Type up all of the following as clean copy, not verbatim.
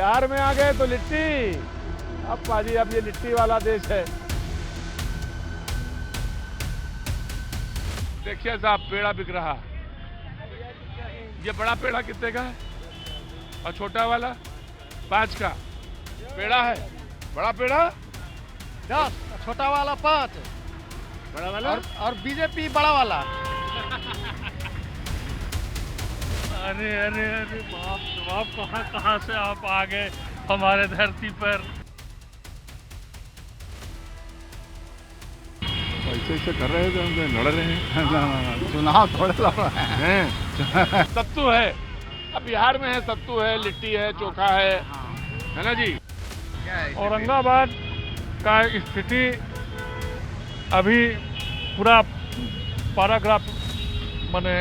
बिहार में आ गए तो लिट्टी। अब पाजी अब ये लिट्टी वाला देश है। देखिए साहब पेड़ा बिक रहा। ये बड़ा पेड़ा कितने का है और छोटा वाला 5 का पेड़ा है। बड़ा पेड़ा 10, छोटा वाला 5, बड़ा वाला और बीजेपी बड़ा वाला। अरे अरे अरे बाप बाप, कहाँ कहाँ से आप आ गए हमारे धरती पर। ऐसे कर रहे थे, हम लड़ रहे हैं। चुनाव थोड़े लड़ रहे हैं। सत्तू है, अब बिहार में है, सत्तू है, लिट्टी है, चोखा है ना जी। औरंगाबाद का स्थिति अभी पूरा पैराग्राफ माने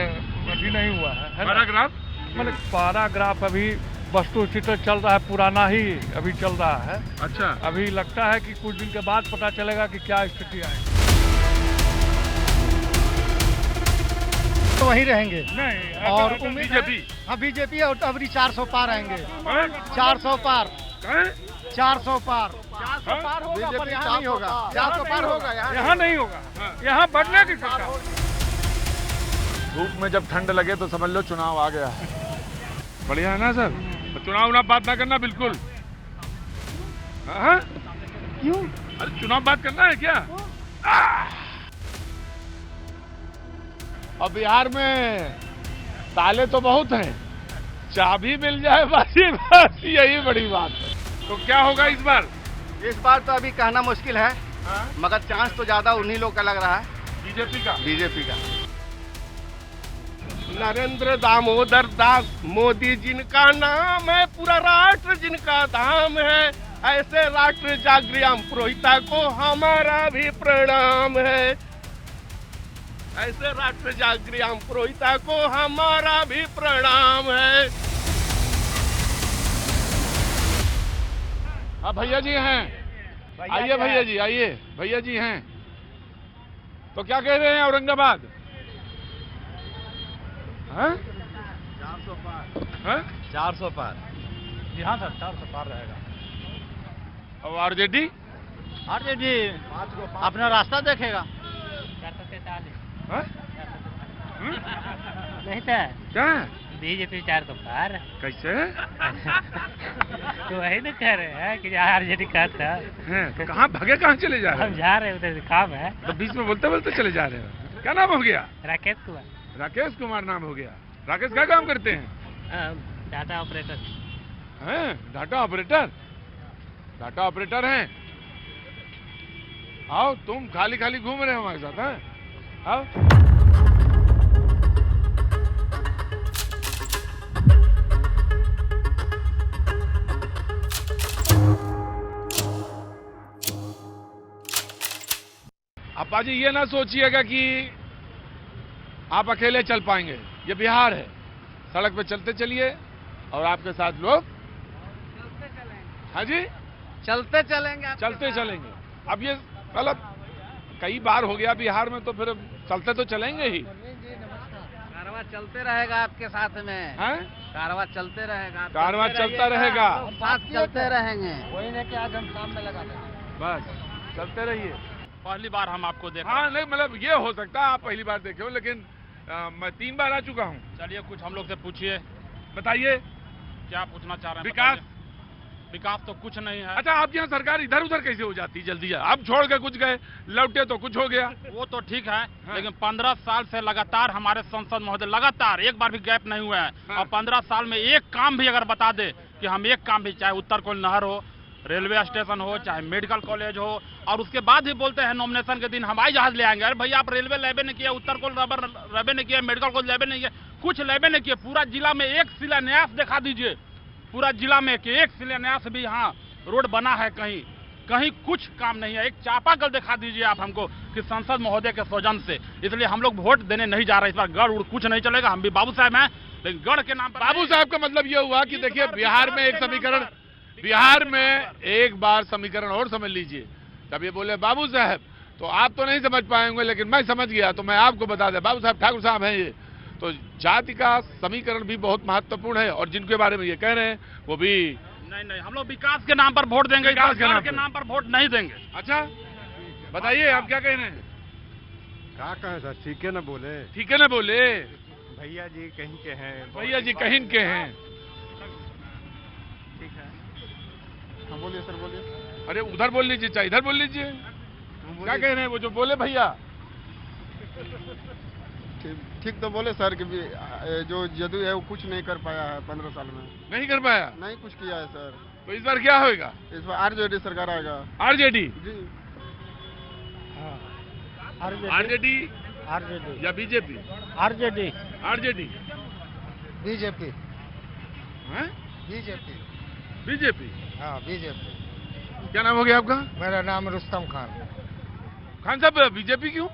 अभी नहीं हुआ है ना? पैराग्राफ माने पैराग्राफ अभी वस्तुस्थिति चल रहा है, पुराना ही अभी चल रहा है। अच्छा, अभी लगता है कि कुछ दिन के बाद पता चलेगा कि क्या स्थिति आएगी। तो वहीं रहेंगे नहीं और बीजेपी। हाँ बीजेपी और अबरी 400 पार आएंगे। 400 पार, 400 पार, 400 पार होगा, पर यहाँ नहीं होगा। 400 पार होगा, यहाँ नहीं होगा। यहाँ बढ़ने की सरकार। धूप में जब ठंड लगे तो समझ लो चुनाव आ गया। बढ़िया है ना सर? तो चुनाव ना बात ना करना बिल्कुल। हाँ? क्यों? अरे चुनाव बात करना है क्या? और बिहार में ताले तो बहुत हैं, चाबी मिल जाए बस यही बड़ी बात है। तो क्या होगा इस बार? इस बार तो अभी कहना मुश्किल है, मगर चांस तो ज्यादा उन्हीं लोग का लग रहा है, बीजेपी का। नरेंद्र दामोदर दास मोदी जिनका नाम है, पूरा राष्ट्र जिनका धाम है, ऐसे राष्ट्र जागृयाम पुरोहिता को हमारा भी प्रणाम है। ऐसे राष्ट्र जागृयाम पुरोहिता को हमारा भी प्रणाम है। हाँ भैया जी हैं, आइए भैया जी, आइए भैया जी हैं। तो क्या कह रहे हैं औरंगाबाद? हाँ? 400 पार, हाँ? 400 पार। जी हाँ सर, 400 पार रहेगा। और आरजेडी? आरजेडी अपना रास्ता देखेगा। 443 हाँ? नहीं था, क्या बीजेपी 400 पार। कैसे तो वही तो कह रहे हैं कि आरजेडी का था। हैं? तो कहाँ भागे, कहाँ चले जा रहे हम जा रहे हैं, उधर काम है। तो बीच में बोलते बोलते चले जा रहे हो। क्या नाम हो गया? राकेश कुमार। राकेश कुमार नाम हो गया। राकेश क्या काम करते हैं? Data operator. हैं? Data operator? डाटा ऑपरेटर हैं? आओ, तुम खाली खाली घूम रहे हो हमारे साथ। हैं? आओ। अब बाजी ये ना सोचिएगा कि आप अकेले चल पाएंगे। ये बिहार है, सड़क पे चलते चलिए और आपके साथ लोग हाँ जी चलते चलेंगे, चलते चलेंगे। अब ये मतलब कई बार हो गया बिहार में, तो फिर चलते तो चलेंगे ही। कारवां चलते रहेगा आपके साथ में। हैं? कारवां चलते रहेगा, कारवां चलता रहेगा, साथ चलते रहेंगे। वही नहीं कि आज हम काम में लगा देंगे। बस चलते रहिए। पहली बार हम आपको देख हाँ नहीं, मतलब ये हो सकता है आप पहली बार देखे हो, लेकिन मैं 3 बार आ चुका हूँ। चलिए कुछ हम लोग से पूछिए, बताइए। क्या पूछना चाह रहे हैं? विकास? विकास तो कुछ नहीं है। अच्छा, आपके यहाँ सरकार इधर उधर कैसे हो जाती है जल्दी? आप छोड़ के कुछ गए, लौटे तो कुछ हो गया। वो तो ठीक है, हाँ। लेकिन 15 साल से लगातार हमारे संसद महोदय लगातार एक बार भी गैप नहीं हुआ है। हाँ। और 15 साल में एक काम भी अगर बता दे कि हम एक काम भी, चाहे उत्तर कोल नहर हो, रेलवे स्टेशन हो, चाहे मेडिकल कॉलेज हो, और उसके बाद भी बोलते हैं नॉमिनेशन के दिन हवाई जहाज ले आएंगे। अरे भैया, आप रेलवे लेबे नहीं किया, उत्तर कोल लेबे नहीं किया, मेडिकल कॉलेज लेबे नहीं किया, कुछ लेबे नहीं किया। पूरा जिला में एक शिलान्यास दिखा दीजिए, पूरा जिला में कि एक शिलान्यास भी यहाँ रोड बना है कहीं, कहीं कुछ काम नहीं है। एक चापाकल दिखा दीजिए आप हमको कि संसद महोदय के सौजन से। इसलिए हम लोग वोट देने नहीं जा रहे इस बार। गढ़ उड़ कुछ नहीं चलेगा, हम भी बाबू साहब हैं, लेकिन गढ़ के नाम पर। बाबू साहब का मतलब ये हुआ कि देखिए बिहार में एक समीकरण, बिहार में एक बार समीकरण और समझ लीजिए। जब ये बोले बाबू साहब, तो आप तो नहीं समझ पाएंगे, लेकिन मैं समझ गया, तो मैं आपको बता दें, बाबू साहब ठाकुर साहब हैं ये। तो जाति का समीकरण भी बहुत महत्वपूर्ण है, और जिनके बारे में ये कह रहे हैं वो भी नहीं, हम लोग विकास के नाम पर वोट देंगे, विकास के नाम पर वोट नहीं देंगे। अच्छा बताइए आप क्या कह रहे हैं? क्या कहें सर, ठीक है ना बोले। ठीक है ना बोले, भैया जी कहीं के हैं। भैया जी कहीं के हैं। ठीक है, हाँ बोलिए सर, बोलिए। अरे उधर बोल लीजिए, चाहे इधर बोल लीजिए। क्या कह रहे हैं वो जो बोले भैया? ठीक तो बोले सर कि जो जदयू है वो कुछ नहीं कर पाया है 15 साल में। नहीं कर पाया, नहीं कुछ किया है सर। तो इस बार क्या होगा? इस बार आरजेडी सरकार आएगा। आरजेडी? जी आरजेडी आरजेडी या बीजेपी? आरजेडी आरजेडी बीजेपी हैं? BJP BJP. हाँ बीजेपी। क्या नाम हो गया आपका? मेरा नाम रुस्तम खान। खान साहब बीजेपी क्यों?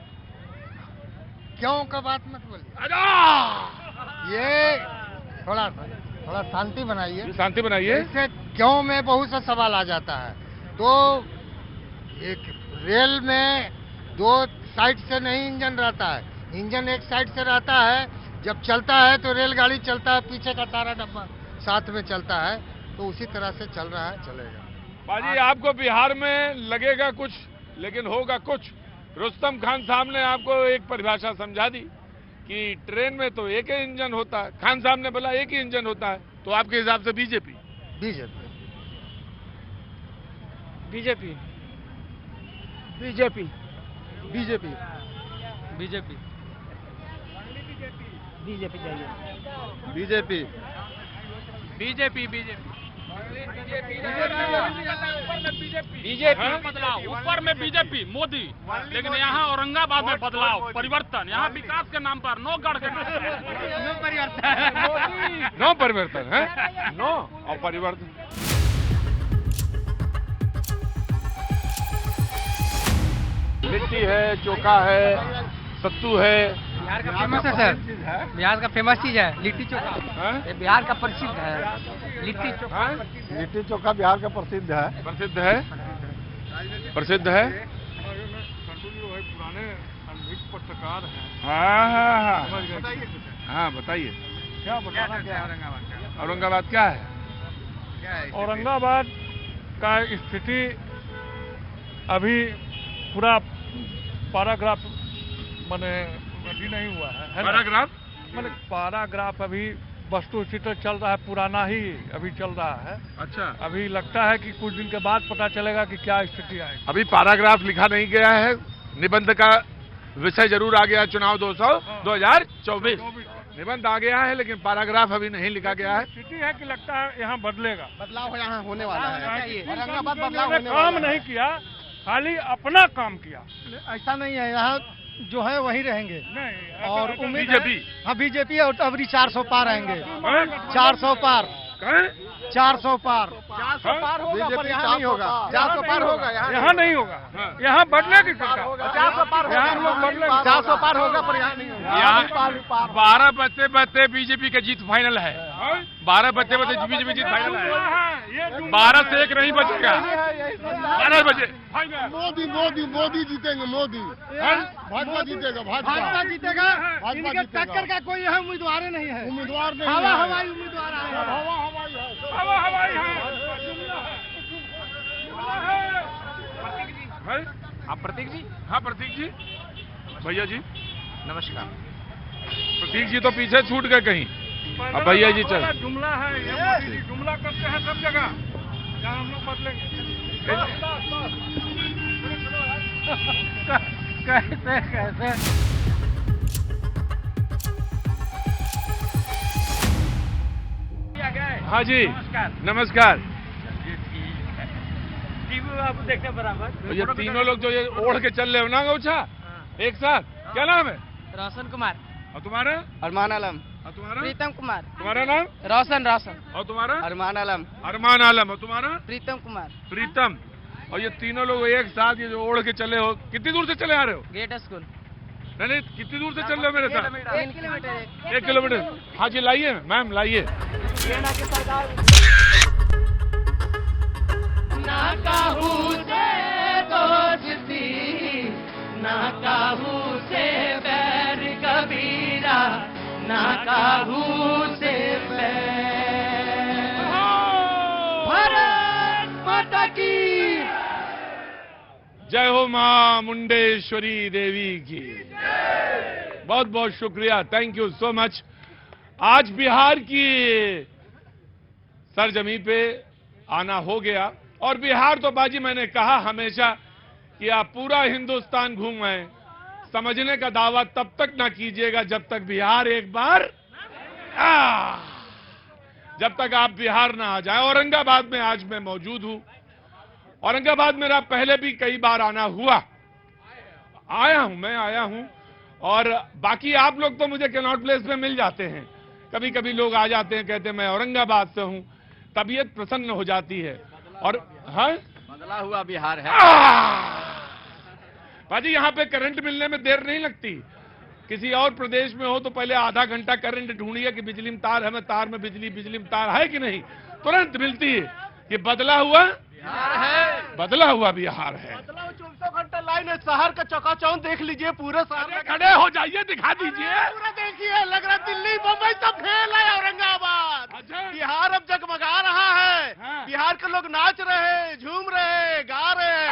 क्यों का बात मत बोलिए, अरे ये थोड़ा शांति बनाइए। शांति बनाइए। इससे क्यों में बहुत सा सवाल आ जाता है। तो एक रेल में दो साइड से नहीं इंजन रहता है, इंजन एक साइड से रहता है। जब चलता है तो रेलगाड़ी चलता है, पीछे का सारा डब्बा साथ में चलता है। तो उसी तरह से चल रहा है, चलेगा। बाजी आपको बिहार में लगेगा कुछ लेकिन होगा कुछ। रुस्तम खान साहब ने आपको एक परिभाषा समझा दी कि ट्रेन में तो एक ही इंजन होता है। खान साहब ने बोला एक ही इंजन होता है, तो आपके हिसाब से BJP? BJP BJP BJP BJP BJP BJP चाहिए। बीजेपी बीजेपी बीजेपी बीजेपी बदलाव, ऊपर में बीजेपी मोदी, लेकिन यहाँ औरंगाबाद में बदलाव, परिवर्तन। यहाँ विकास के नाम पर, नो गढ़ के नाम पर नो परिवर्तन। नो परिवर्तन है, नो और परिवर्तन। लिट्टी है, चोखा है, सत्तू है। बिहार का फेमस है सर, बिहार का फेमस चीज है लिट्टी चोखा। हैं? ये बिहार का प्रसिद्ध है लिट्टी चोखा। हैं? लिट्टी चोखा बिहार का प्रसिद्ध है। प्रसिद्ध है, प्रसिद्ध है। पुराने पत्रकार हैं। हाँ, हाँ बताइए क्या बताना क्या है औरंगाबाद क्या है? औरंगाबाद का स्थिति अभी पूरा पैराग्राफ माने अभी नहीं हुआ है ना? पैराग्राफ माने पैराग्राफ अभी वस्तुस्थिति चल रहा है, पुराना ही अभी चल रहा है। अच्छा, अभी लगता है कि कुछ दिन के बाद पता चलेगा कि क्या स्थिति आएगी। अभी पैराग्राफ लिखा नहीं गया है। निबंध का विषय जरूर आ गया, चुनाव 2024 निबंध आ गया है, लेकिन पैराग्राफ अभी नहीं लिखा गया है। स्थिति है कि लगता है यहाँ बदलेगा, बदलाव यहाँ होने वाला है। औरंगाबाद बदलाव उन्होंने काम नहीं किया, खाली अपना काम किया। ऐसा नहीं है, यहाँ जो है वही रहेंगे। नहीं और ऐसा- उम्मीद बीजेपी? हाँ बीजेपी और अबरी 400 पार आएंगे। 400 पार, 400 पार, 400 पार होगा, पर यहाँ नहीं होगा। 400 पार होगा, यहाँ नहीं होगा, यहाँ बदलेगी सरकार। 400 पार होगा, यहाँ हम लोग बदलेंगे। 400 पार होगा, पर यहाँ नहीं होगा। यहाँ 12 बचते बीजेपी का जीत फाइनल है। 12 बचते बीजेपी जीत फाइनल है। 12 से 1 नहीं बचेगा, 12 बचे फाइनल। मोदी मोदी मोदी जीतेंगे, मोदी। भाजपा जीतेगा, भाजपा जीतेगा। भाजपा इनके जीतेगा। टक्कर का कोई यहाँ उम्मीदवार नहीं है। उम्मीदवार नहीं हवा है। हवाई उम्मीदवार आएगा। हवा हवाई है। आप प्रतीक जी? हाँ प्रतीक जी, भैया जी नमस्कार। प्रतीक जी तो पीछे छूट गए कहीं। अब भैया जी चल। जुमला है ये, मोदी जी जुमला करते हैं सब जगह, यहाँ हम लोग बदलेंगे। कैसे कैसे हाँ जी नमस्कार। नमस्कार। टीवी आप देखते बराबर। ये तीनों लोग जो ये ओढ़ के चल रहे हो ना गौछा एक साथ, क्या नाम है? रोशन कुमार, और तुम्हारा? अरमान आलम। और तुम्हारा? प्रीतम कुमार, तुम्हारा नाम? रोशन रोशन, और तुम्हारा? अरमान आलम। अरमान आलम। और तुम्हारा? प्रीतम कुमार, प्रीतम। और ये तीनों लोग एक साथ ये जो ओढ़ के चले हो, कितनी दूर से चले आ रहे हो? Gate school. नहीं, कितनी दूर से चल रहे हो मेरे साथ? 3 किलोमीटर। 1 किलोमीटर। हाँ जी लाइए मैम, लाइए। ना काहू से दोस्ती, ना काहू से बैर कबीरा, ना काहू से बैर। जय हो मां मुंडेश्वरी देवी की। बहुत बहुत शुक्रिया, थैंक यू सो मच। आज बिहार की सरजमी पे आना हो गया, और बिहार तो बाजी मैंने कहा हमेशा कि आप पूरा हिंदुस्तान घूमें, समझने का दावा तब तक ना कीजिएगा जब तक बिहार एक बार जब तक आप बिहार ना आ जाए। औरंगाबाद में आज मैं मौजूद हूं। औरंगाबाद मेरा पहले भी कई बार आना हुआ, मैं आया हूं, और बाकी आप लोग तो मुझे कैनॉट प्लेस में मिल जाते हैं। कभी कभी लोग आ जाते हैं, कहते हैं मैं औरंगाबाद से हूं, तबीयत प्रसन्न हो जाती है। और हाँ, बदला हुआ बिहार है। भाजी यहाँ पे करंट मिलने में देर नहीं लगती। किसी और प्रदेश में हो तो पहले आधा घंटा करंट ढूंढिए कि बिजली में तार है, मैं तार में बिजली, बिजली में तार है कि नहीं, तुरंत मिलती है। ये बदला हुआ बिहार है, बदला हुआ बिहार है। 24 घंटा लाइन है। शहर का चकाचौंध देख लीजिए, पूरे शहर में। खड़े हो जाइए, दिखा दीजिए। पूरा देखिए, लग रहा दिल्ली मुंबई सब फेल है। औरंगाबाद, अच्छा। बिहार अब जगमगा रहा है। हाँ। बिहार के लोग नाच रहे, झूम रहे, गा रहे।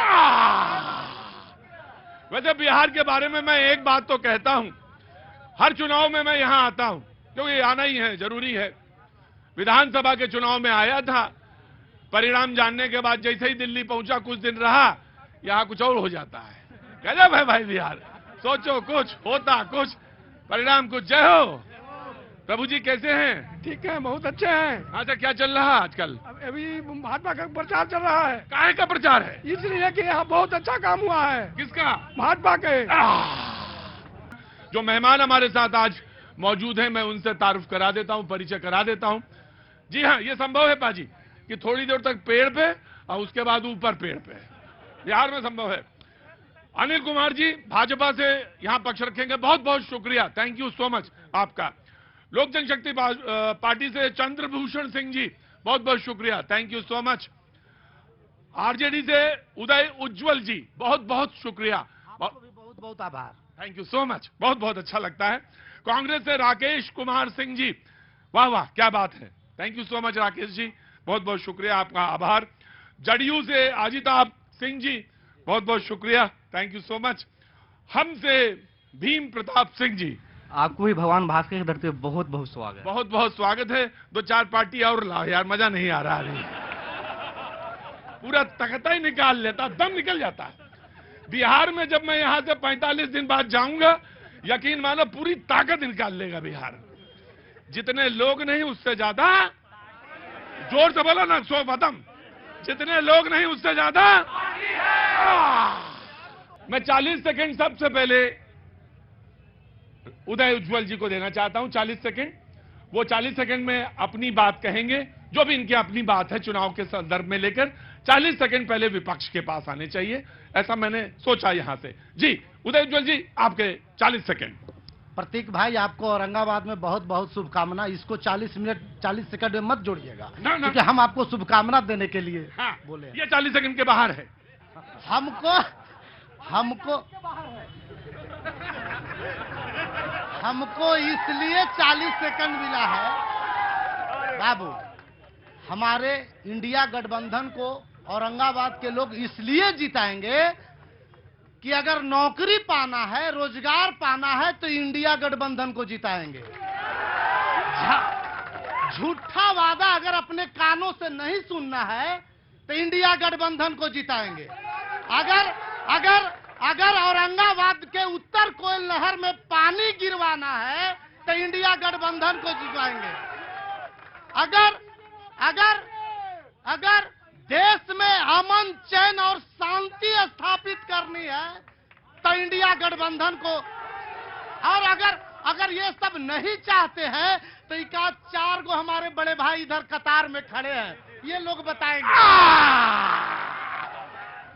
वैसे बिहार के बारे में मैं एक बात तो कहता हूं, हर चुनाव में मैं यहां आता हूं, क्योंकि आना ही है, जरूरी है। विधानसभा के चुनाव में आया था, परिणाम जानने के बाद जैसे ही दिल्ली पहुंचा, कुछ दिन रहा, यहां कुछ और हो जाता है। गजब है भाई बिहार, सोचो कुछ होता कुछ, परिणाम कुछ। जय हो प्रभु जी, कैसे हैं? ठीक है, बहुत अच्छे हैं। अच्छा, क्या चल रहा है आजकल? अभी भाजपा का प्रचार चल रहा है। काहे का प्रचार है? इसलिए कि यहाँ बहुत अच्छा काम हुआ है। किसका? भाजपा के। जो मेहमान हमारे साथ आज मौजूद हैं, मैं उनसे तारुफ करा देता हूं, परिचय करा देता हूं। जी हाँ, ये संभव है पाजी कि थोड़ी देर तक पेड़ पे और उसके बाद ऊपर पेड़ पे, बिहार में संभव है। अनिल कुमार जी भाजपा से यहां पक्ष रखेंगे, बहुत बहुत शुक्रिया, थैंक यू सो मच आपका। लोक जनशक्ति पार्टी से चंद्रभूषण सिंह जी, बहुत बहुत शुक्रिया, thank you so much. RJD से उदय उज्जवल जी, बहुत बहुत शुक्रिया, बहुत बहुत आभार, थैंक यू सो मच, बहुत बहुत अच्छा लगता है। कांग्रेस से राकेश कुमार सिंह जी, वाह वाह क्या बात है, thank you so much Rakesh ji, बहुत बहुत शुक्रिया, आपका आभार। जदयू से अजिताभ सिंह जी, बहुत बहुत शुक्रिया, थैंक यू सो मच। हम से भीम प्रताप सिंह जी, आपको भी भगवान भास्कर की धरती पे बहुत बहुत स्वागत। बहुत बहुत स्वागत है। दो चार पार्टी और लाओ यार, मजा नहीं आ रहा है, पूरा तख्ता ही निकाल लेता, दम निकल जाता है। बिहार में जब मैं यहां से 45 दिन बाद जाऊंगा, यकीन मानो पूरी ताकत निकाल लेगा बिहार। जितने लोग नहीं उससे ज्यादा, जोर से बोलो ना, 100 कदम, जितने लोग नहीं उससे ज्यादा। मैं 40 सेकंड सबसे पहले उदय उज्जवल जी को देना चाहता हूं, 40 सेकंड। वो 40 सेकंड में अपनी बात कहेंगे, जो भी इनकी अपनी बात है चुनाव के संदर्भ में लेकर। 40 सेकंड पहले विपक्ष के पास आने चाहिए, ऐसा मैंने सोचा यहां से। जी उदय उज्जवल जी, आपके 40 सेकंड। प्रतीक भाई, आपको औरंगाबाद में बहुत बहुत शुभकामना। इसको 40 सेकंड में मत जोड़िएगा, ना, ना। क्योंकि हम आपको शुभकामना देने के लिए हाँ, बोले। ये 40 सेकंड के बाहर है। हमको इसलिए 40 सेकंड मिला है बाबू, हमारे इंडिया गठबंधन को औरंगाबाद के लोग इसलिए जिताएंगे कि अगर नौकरी पाना है, रोजगार पाना है, तो इंडिया गठबंधन को जिताएंगे। झूठा वादा अगर अपने कानों से नहीं सुनना है तो इंडिया गठबंधन को जिताएंगे। अगर औरंगाबाद के उत्तर कोयल नहर में पानी गिरवाना है तो इंडिया गठबंधन को जिताएंगे। अगर देश में अमन, चैन और शांति स्थापित करनी है तो इंडिया गठबंधन को, और अगर ये सब नहीं चाहते हैं तो एक 4 गो हमारे बड़े भाई इधर कतार में खड़े हैं, ये लोग बताएंगे।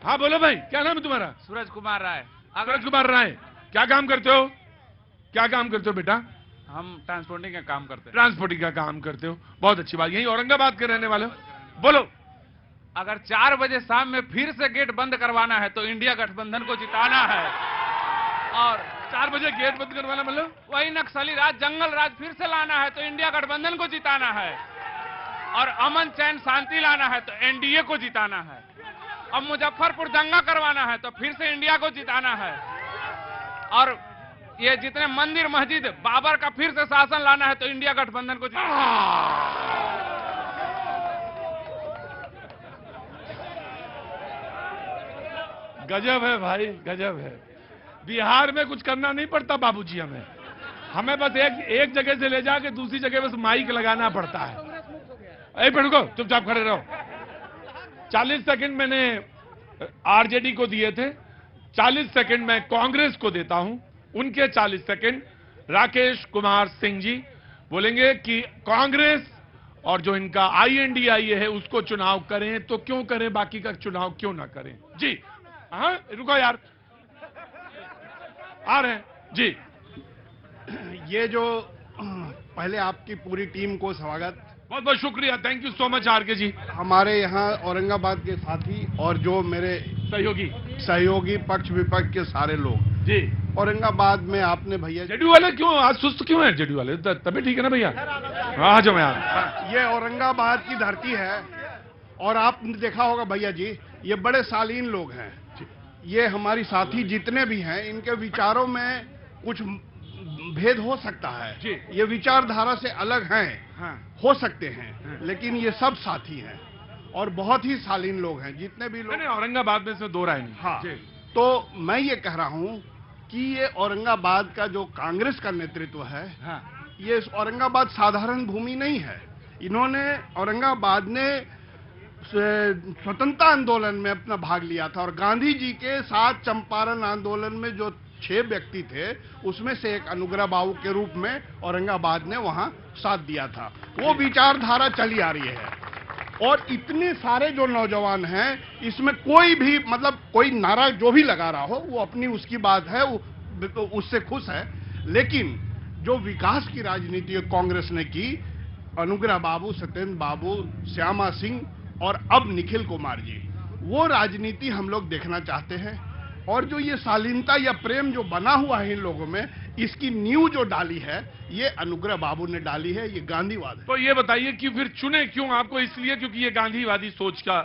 हाँ बोलो भाई, क्या नाम है तुम्हारा? सूरज कुमार राय। सूरज कुमार राय, क्या काम करते हो? क्या काम करते हो बेटा? हम ट्रांसपोर्टिंग का काम करते हैं। ट्रांसपोर्टिंग का काम करते हो, बहुत अच्छी बात। यही औरंगाबाद के रहने वाले हो? बोलो। अगर 4 बजे शाम में फिर से गेट बंद करवाना है तो इंडिया गठबंधन को जिताना है। और 4 बजे गेट बंद करवाना मतलब? वही नक्सली राज, जंगल राज फिर से लाना है तो इंडिया गठबंधन को जिताना है। और अमन, चैन, शांति लाना है तो एनडीए को जिताना है। अब मुजफ्फरपुर दंगा करवाना है तो फिर से इंडिया को जिताना है, और ये जितने मंदिर मस्जिद बाबर का फिर से शासन लाना है तो इंडिया गठबंधन को जिताना है। गजब है भाई, गजब है। बिहार में कुछ करना नहीं पड़ता बाबूजी, हमें बस एक जगह से ले जाके दूसरी जगह बस माइक लगाना पड़ता है। रुको, चुपचाप खड़े रहो। 40 सेकंड मैंने आरजेडी को दिए थे, 40 सेकंड मैं कांग्रेस को देता हूं। उनके 40 सेकंड राकेश कुमार सिंह जी बोलेंगे कि कांग्रेस और जो इनका INDIA है उसको चुनाव करें तो क्यों करें, बाकी का चुनाव क्यों ना करें। जी हाँ, रुको यार, आ रहे हैं जी। ये जो पहले आपकी पूरी टीम को स्वागत, बहुत बहुत शुक्रिया, thank you so much RK ji. हमारे यहाँ औरंगाबाद के साथी और जो मेरे सहयोगी पक्ष विपक्ष के सारे लोग जी। औरंगाबाद में आपने भैया, जेडीयू वाले क्यों आज सुस्त क्यों है? जेडीयू वाले तभी ठीक है ना भैया? हाँ जो मैं ये औरंगाबाद की धरती है और आपने देखा होगा भैया जी, ये बड़े शालीन लोग हैं। ये हमारी साथी जितने भी हैं, इनके विचारों में कुछ भेद हो सकता है, ये विचारधारा से अलग हैं, हो सकते हैं, लेकिन ये सब साथी हैं और बहुत ही शालीन लोग हैं जितने भी लोग। औरंगाबाद में से दो राय नहीं। हाँ, तो मैं ये कह रहा हूँ कि ये औरंगाबाद का जो कांग्रेस का नेतृत्व है, ये औरंगाबाद साधारण भूमि नहीं है। इन्होंने औरंगाबाद ने स्वतंत्रता आंदोलन में अपना भाग लिया था और गांधी जी के साथ चंपारण आंदोलन में जो 6 व्यक्ति थे उसमें से एक अनुग्रह बाबू के रूप में औरंगाबाद ने वहां साथ दिया था। वो विचारधारा चली आ रही है और इतने सारे जो नौजवान हैं, इसमें कोई भी मतलब कोई नारा जो भी लगा रहा हो वो अपनी उसकी बात है, वो उससे खुश है। लेकिन जो विकास की राजनीति कांग्रेस ने की, अनुग्रह बाबू, सत्येंद्र बाबू, श्यामा सिंह और अब निखिल कुमार जी, वो राजनीति हम लोग देखना चाहते हैं। और जो ये शालीनता या प्रेम जो बना हुआ है इन लोगों में, इसकी नींव जो डाली है ये अनुग्रह बाबू ने डाली है, ये गांधीवाद है। तो ये बताइए कि फिर चुने क्यों आपको? इसलिए क्योंकि ये गांधीवादी सोच का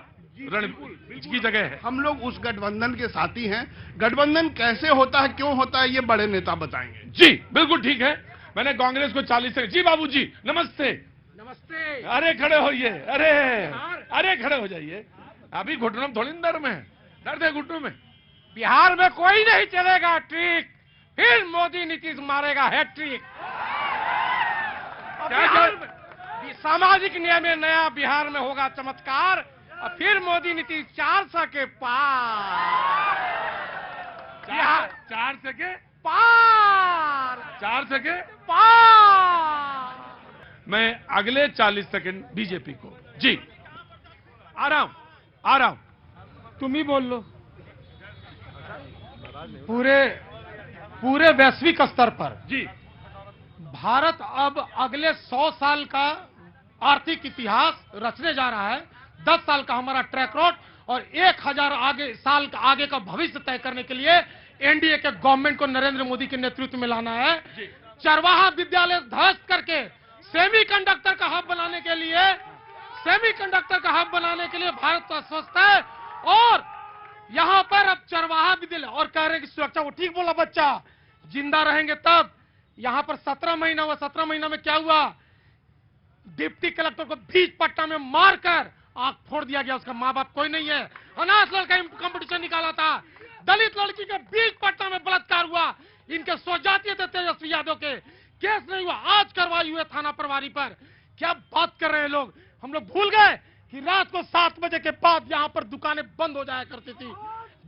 रण की जगह है। हम लोग उस गठबंधन के साथी हैं। गठबंधन कैसे होता है, क्यों होता है, ये बड़े नेता बताएंगे। जी बिल्कुल ठीक है। मैंने कांग्रेस को 40 सेकंड। जी बाबू जी नमस्ते। नमस्ते। अरे खड़े होइए, अरे खड़े हो जाइए। अभी घुटनों में थोड़ी दर्द में दर्द है, घुटनों में। बिहार में कोई नहीं चलेगा ट्रिक, फिर मोदी नीतीश मारेगा हैट्रिक। सामाजिक न्याय में नया बिहार में होगा चमत्कार और फिर मोदी नीतीश 400 के पार। 400 के पार, 400 के पार। मैं अगले 40 सेकंड बीजेपी को। जी आ रहा हूं, तुम ही बोल लो। पूरे वैश्विक स्तर पर जी भारत अब अगले 100 साल का आर्थिक इतिहास रचने जा रहा है। 10 साल का हमारा ट्रैक रोड और 1000 साल आगे का भविष्य तय करने के लिए एनडीए के गवर्नमेंट को नरेंद्र मोदी के नेतृत्व में लाना है। चरवाहा विद्यालय ध्वस्त करके सेमीकंडक्टर का हब बनाने के लिए भारत तो अस्वस्थ है और यहां पर अब चरवाहा विद्यालय और कह रहे हैं कि सुरक्षा, वो ठीक बोला बच्चा, जिंदा रहेंगे तब। यहां पर 17 महीना हुआ, 17 महीना में क्या हुआ? डिप्टी कलेक्टर को बीच पट्टा में मारकर आंख फोड़ दिया गया, उसका माँ बाप कोई नहीं है। अनाथ लड़का कंपटीशन निकाला था, दलित लड़की के बीच पट्टा में बलात्कार हुआ, इनके स्वजातीय थे तेजस्वी यादव के, केस नहीं हुआ, आज कार्रवाई हुई थाना प्रभारी पर। क्या बात कर रहे हैं लोग? हम लोग भूल गए कि रात को 7 बजे के बाद यहां पर दुकानें बंद हो जाया करती थी।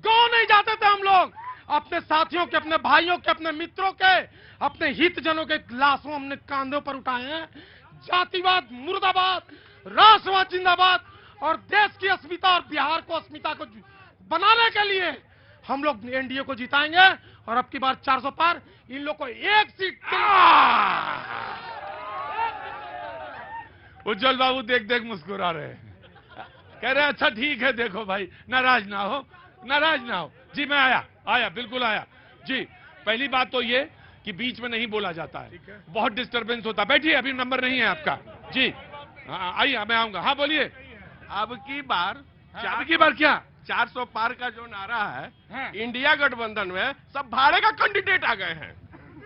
गांव नहीं जाते थे हम लोग, अपने साथियों के, अपने भाइयों के, अपने मित्रों के, अपने हितजनों के लाशों हमने कांधों पर उठाए हैं। जातिवाद मुर्दाबाद, राष्ट्रवाद जिंदाबाद और देश की अस्मिता और बिहार को अस्मिता को बनाने के लिए हम लोग एनडीए को जिताएंगे और अब की बार 400 पार। इन लोग को एक सीट। उज्जवल बाबू देख देख मुस्कुरा रहे हैं, कह रहे हैं अच्छा ठीक है, देखो भाई नाराज ना हो। जी मैं आया बिल्कुल आया। जी पहली बात तो ये कि बीच में नहीं बोला जाता है, बहुत डिस्टरबेंस होता है। बैठिए, अभी नंबर नहीं है आपका। जी आइए, मैं आऊंगा। हाँ बोलिए। अब की बार क्या 400 पार का जो नारा है हाँ। इंडिया गठबंधन में सब भाड़े का कैंडिडेट आ गए हैं,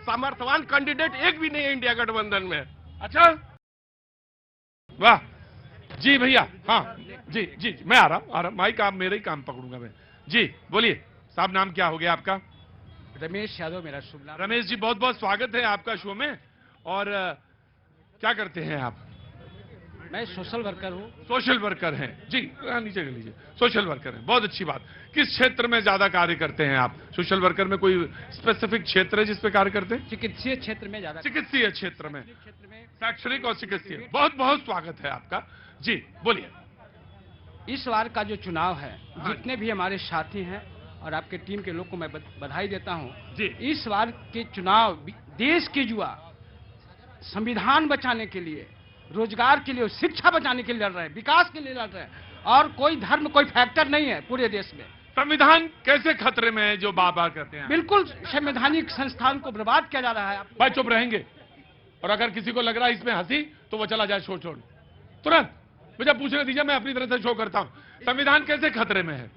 समर्थवान कैंडिडेट एक भी नहीं है इंडिया गठबंधन में। अच्छा, वाह जी भैया, हाँ जी जी जी, मैं आ रहा माइक आप मेरे ही काम पकड़ूंगा मैं। जी बोलिए साहब, नाम क्या हो गया आपका? रमेश यादव मेरा शुभ नाम। रमेश जी, बहुत बहुत स्वागत है आपका शो में। और क्या करते हैं आप? मैं सोशल वर्कर हूँ। सोशल वर्कर हैं जी, नीचे कर लीजिए। सोशल वर्कर हैं, बहुत अच्छी बात। किस क्षेत्र में ज्यादा कार्य करते हैं आप? सोशल वर्कर में कोई स्पेसिफिक क्षेत्र है जिस पे कार्य करते हैं? चिकित्सीय क्षेत्र में ज्यादा। चिकित्सीय क्षेत्र में, शैक्षणिक और चिकित्सीय। बहुत बहुत स्वागत है आपका जी, बोलिए। इस बार का जो चुनाव है, जितने भी हमारे साथी हैं और आपके टीम के लोग को मैं बधाई देता हूं जी। इस बार के चुनाव देश के युवा संविधान बचाने के लिए, रोजगार के लिए, शिक्षा बचाने के लिए लड़ रहे हैं, विकास के लिए लड़ रहे हैं, और कोई धर्म, कोई फैक्टर नहीं है पूरे देश में। संविधान कैसे खतरे में है जो बार-बार कहते हैं? बिल्कुल संवैधानिक संस्थान को बर्बाद किया जा रहा है। भाई चुप रहेंगे, और अगर किसी को लग रहा है इसमें हंसी तो वो चला जाए शो छोड़, तुरंत मुझे पूछने दीजिए, मैं अपनी तरह से शो करता हूं। संविधान कैसे खतरे में है?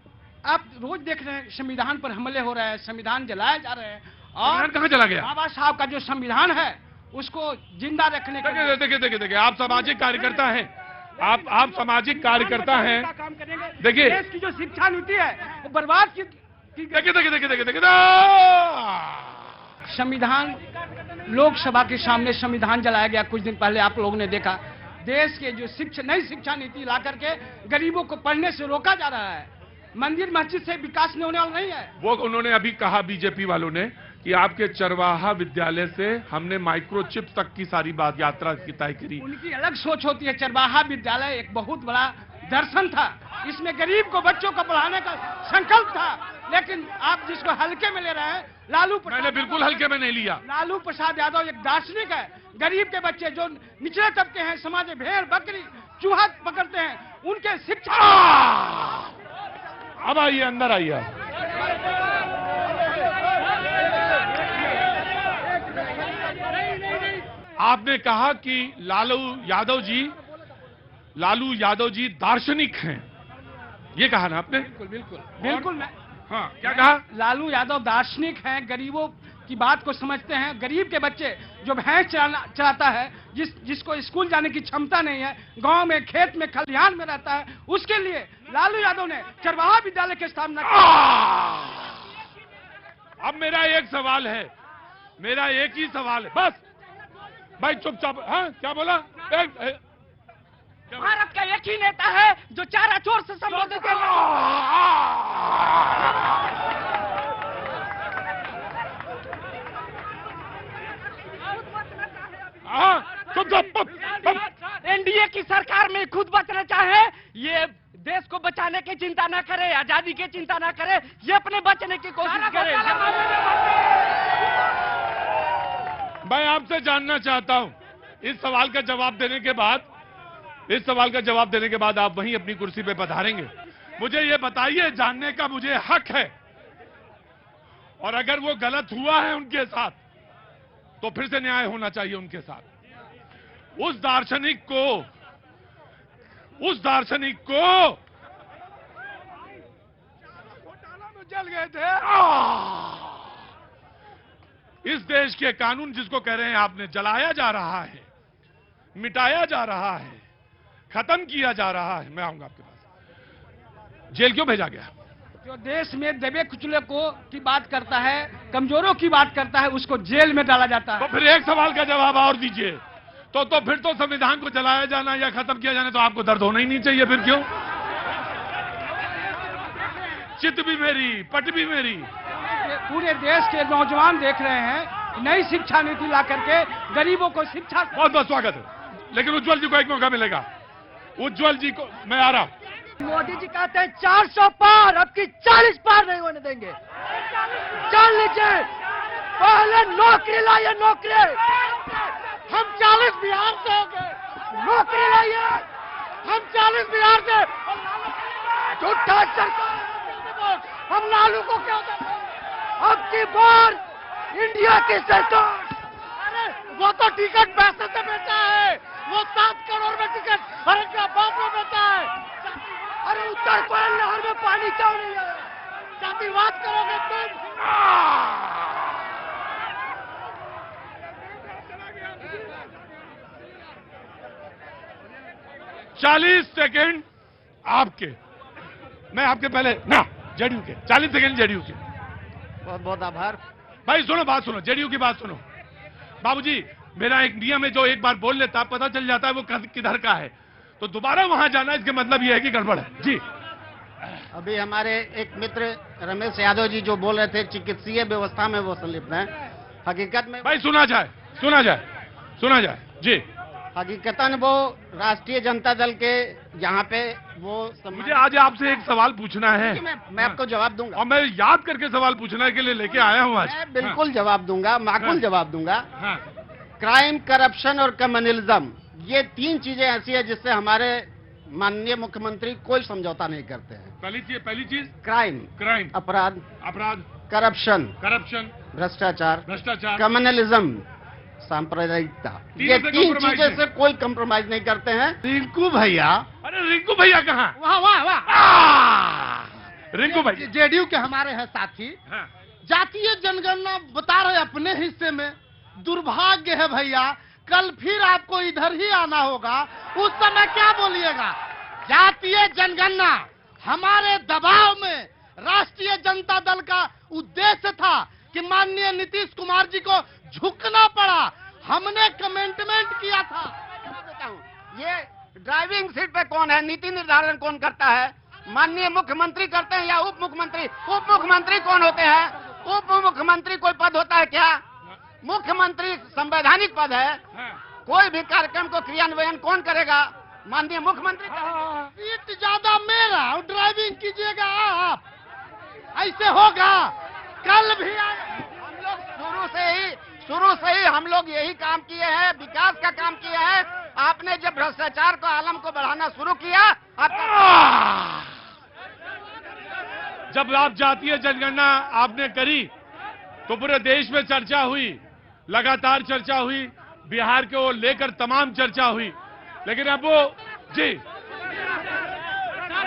आप रोज देख रहे हैं संविधान पर हमले हो रहे हैं, संविधान जलाए जा रहे हैं, और कहां चला गया? बाबा साहब का जो संविधान है उसको जिंदा रखने के लिए। देखिए, आप सामाजिक कार्यकर्ता हैं, आप सामाजिक कार्यकर्ता हैं। देखिए, देश की जो शिक्षा नीति है वो बर्बाद की। देखिए, संविधान, लोकसभा के सामने संविधान जलाया गया कुछ दिन पहले, आप लोगों ने देखा। देश के जो नई शिक्षा नीति ला करके गरीबों को पढ़ने से रोका जा रहा है। मंदिर मस्जिद से विकास नहीं होने वाला नहीं है। वो उन्होंने अभी कहा बीजेपी वालों ने कि आपके चरवाहा विद्यालय से हमने माइक्रोचिप तक की सारी बात यात्रा की तय करी। उनकी अलग सोच होती है। चरवाहा विद्यालय एक बहुत बड़ा दर्शन था, इसमें गरीब को, बच्चों को पढ़ाने का संकल्प था, लेकिन आप जिसको हल्के में ले रहे हैं, लालू प्रसाद। मैंने बिल्कुल हल्के में नहीं लिया। लालू प्रसाद यादव एक दार्शनिक है। गरीब के बच्चे जो निचले तबके हैं, समाज में भेड़ बकरी चूहा पकड़ते हैं, उनके शिक्षा। अब आइए, अंदर आइए। आपने कहा कि लालू यादव जी दार्शनिक हैं, ये कहा ना आपने? बिल्कुल मैं, हाँ, क्या कहा? लालू यादव दार्शनिक हैं, गरीबों की बात को समझते हैं। गरीब के बच्चे जो भैंस चलाता है, जिसको स्कूल जाने की क्षमता नहीं है, गांव में, खेत में, खलिहान में रहता है, उसके लिए लालू यादव ने चरवाहा विद्यालय की स्थापना की। अब मेरा एक सवाल है, मेरा एक ही सवाल है, बस भाई चुपचाप। हाँ, क्या बोला? भारत का एक ही नेता है जो चारा चोर से संबोधित कर रहा है। एनडीए की सरकार में खुद बचना चाहे, ये देश को बचाने की चिंता ना करे, आजादी की चिंता ना करे, ये अपने बचने की कोशिश करे। मैं आपसे जानना चाहता हूं, इस सवाल का जवाब देने के बाद आप वहीं अपनी कुर्सी पे पधारेंगे। मुझे ये बताइए, जानने का मुझे हक है, और अगर वो गलत हुआ है उनके साथ तो फिर से न्याय होना चाहिए उनके साथ। उस दार्शनिक को घोटाला में जल गए थे। इस देश के कानून जिसको कह रहे हैं आपने, जलाया जा रहा है, मिटाया जा रहा है, खत्म किया जा रहा है। मैं आऊंगा आपके पास। जेल क्यों भेजा गया? जो देश में दबे कुचले की बात करता है, कमजोरों की बात करता है, उसको जेल में डाला जाता है। तो फिर एक सवाल का जवाब और दीजिए। तो फिर तो संविधान को जलाया जाना या खत्म किया जाना तो आपको दर्द होना ही नहीं चाहिए, फिर क्यों? चित भी मेरी, पट भी मेरी। पूरे देश के नौजवान देख रहे हैं, नई शिक्षा नीति ला करके गरीबों को शिक्षा। बहुत बहुत स्वागत है, लेकिन उज्जवल जी को एक मौका मिलेगा। उज्जवल जी को मैं आ रहा हूं। मोदी जी कहते हैं 400 पार, अब की 40 पार नहीं होने देंगे। चल लीजिए, पहले नौकरी लाइए, नौकरी। हम 40 बिहार से हो गए, नौकरी लाइए। हम 40 बिहार से, झूठा सरकार, हम लालू को क्या देंगे? अब की बार इंडिया की सरकार। अरे वो तो टिकट पैसे से बेचा है, वो 7 करोड़ में टिकट, अरे क्या बाप में बेचा है। अरे उत्तर कोयल नहर में पानी क्यों नहीं आया? जातिवाद करोगे तुम? 40 सेकंड आपके, मैं आपके पहले ना जेडीयू के 40 सेकंड जेडीयू के। बहुत बहुत आभार भाई सुनो, बात सुनो, जेडीयू की बात सुनो। बाबूजी, मेरा एक नियम है, जो एक बार बोल लेता पता चल जाता है वो किधर का है, तो दोबारा वहां जाना, इसके मतलब ये है कि गड़बड़ है जी। अभी हमारे एक मित्र रमेश यादव जी जो बोल रहे थे चिकित्सीय व्यवस्था में वो संलिप्त हैं, हकीकत में भाई सुना जाए, सुना जाए, सुना जाए जी। हकीकतन वो राष्ट्रीय जनता दल के यहाँ पे वो मुझे आज आपसे एक सवाल पूछना है। मैं आपको जवाब दूंगा, और मैं याद करके सवाल पूछने के लिए लेके आया हूँ आज। मैं बिल्कुल जवाब दूंगा, माकूल जवाब दूंगा। क्राइम, करप्शन और कम्युनलिज्म, ये 3 चीजें ऐसी है जिससे हमारे माननीय मुख्यमंत्री कोई समझौता नहीं करते हैं। पहली चीज क्राइम, अपराध, करप्शन, भ्रष्टाचार, कम्युनलिज्म, सांप्रदायिकता, ये 3 चीजें से कोई कंप्रोमाइज नहीं करते हैं। रिंकू भैया, अरे रिंकू भैया कहाँ? रिंकू भाई जेडीयू के हमारे हैं साथी। जातीय जनगणना बता रहे अपने हिस्से में, दुर्भाग्य है भैया, कल फिर आपको इधर ही आना होगा, उस समय क्या बोलिएगा? जातीय जनगणना हमारे दबाव में राष्ट्रीय जनता दल का उद्देश्य था कि माननीय नीतीश कुमार जी को झुकना पड़ा, हमने कमेंटमेंट किया था। ये ड्राइविंग सीट पे कौन है, नीति निर्धारण कौन करता है? माननीय मुख्यमंत्री करते हैं या उप मुख्यमंत्री? उप मुख्यमंत्री कौन होते हैं? उप मुख्यमंत्री कोई पद होता है क्या? मुख्यमंत्री संवैधानिक पद है। कोई भी कार्यक्रम को क्रियान्वयन कौन करेगा? माननीय मुख्यमंत्री। सीट ज्यादा मेरा और ड्राइविंग कीजिएगा आप, ऐसे होगा? कल भी हम लोग शुरू से ही हम लोग यही काम किए हैं, विकास का काम किए हैं। आपने जब भ्रष्टाचार को आलम को बढ़ाना शुरू किया, जब आप जातीय जनगणना आपने करी तो पूरे देश में चर्चा हुई, लगातार चर्चा हुई, बिहार को लेकर तमाम चर्चा हुई, लेकिन अब वो जी